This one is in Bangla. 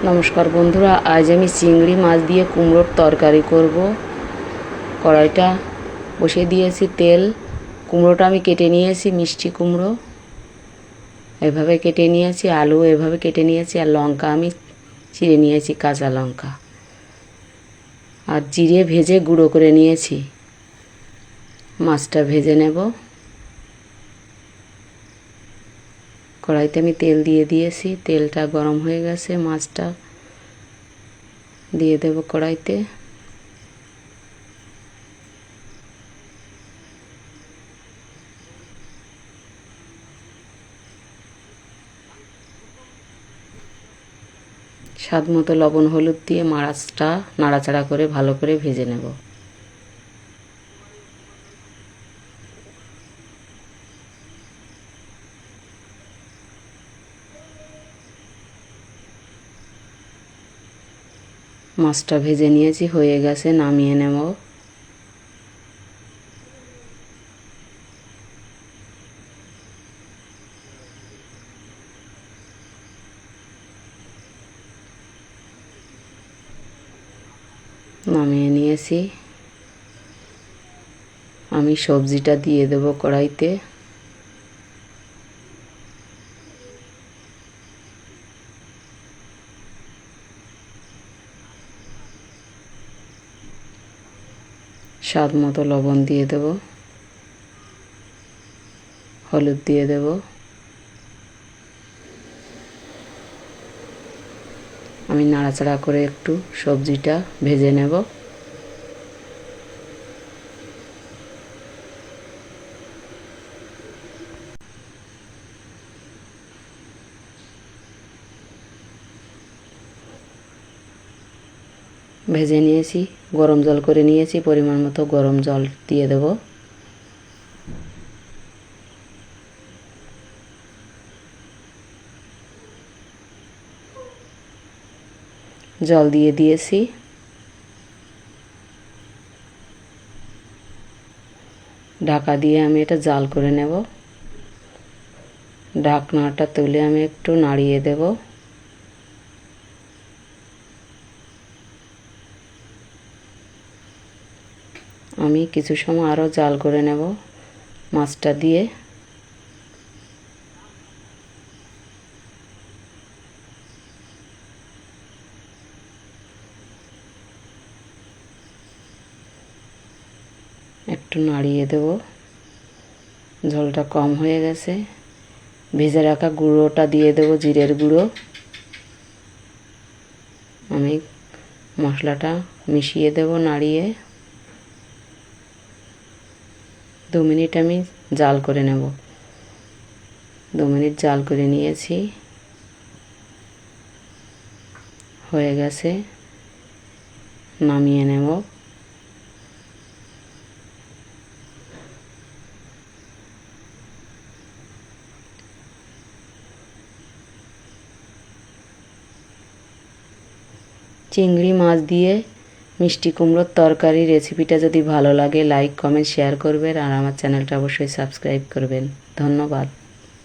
নমস্কার বন্ধুরা, আজ আমি চিংড়ি মাছ দিয়ে কুমড়োর তরকারি করব। কড়াইটা বসিয়ে দিয়েছি তেল। কুমড়োটা আমি কেটে নিয়েছি, মিষ্টি কুমড়ো এভাবে কেটে নিয়েছি, আলু এভাবে কেটে নিয়েছি, আর লঙ্কা আমি চিড়ে নিয়েছি, কাঁচা লঙ্কা, আর জিরে ভেজে গুঁড়ো করে নিয়েছি। মাছটা ভেজে নেব। কড়াইতে আমি তেল দিয়ে দিয়েছি, তেলটা গরম হয়ে গেছে, মাছটা দিয়ে দেব কড়াইতে। স্বাদ মতো লবণ হলুদ দিয়ে মাছটা নাড়াচাড়া করে ভালো করে ভেজে নেব। মাছটা ভেজে নিয়েছি, হয়ে গেছে, নামিয়ে নেব। নামিয়ে নিয়েছি। আমি সবজিটা দিয়ে দেব কড়াইতে। স্বাদ মতো লবণ দিয়ে দেব, হলুদ দিয়ে দেব। আমি নাড়াচাড়া করে একটু সবজিটা ভেজে নেব। ভেজে নিয়েছি, গরম জল করে নিয়েছি, পরিমাণ মতো গরম জল দিয়ে দেব। জল দিয়ে দিয়েছি। ঢাকা দিয়ে আমি এটা জাল করে নেব। ঢাকনাটা তুলে আমি একটু নাড়িয়ে দেব। আমি কিছু সময় আরও জাল করে নেব মাছটা দিয়ে। একটু নাড়িয়ে দেব। ঝোলটা কম হয়ে গেছে। ভেজে রাখা গুঁড়োটা দিয়ে দেব, জিরের গুঁড়ো। আমি মশলাটা মিশিয়ে দেব নাড়িয়ে। 2 মিনিট আমি জাল করে নেব। 2 মিনিট জাল করে নিয়েছি, হয়ে গেছে, নামিয়ে নেব। চিংড়ি মাছ দিয়ে মিষ্টি কুমড়োর তরকারি রেসিপিটা যদি ভালো লাগে লাইক কমেন্ট শেয়ার করবেন, আর আমার চ্যানেলটা অবশ্যই সাবস্ক্রাইব করবেন। ধন্যবাদ।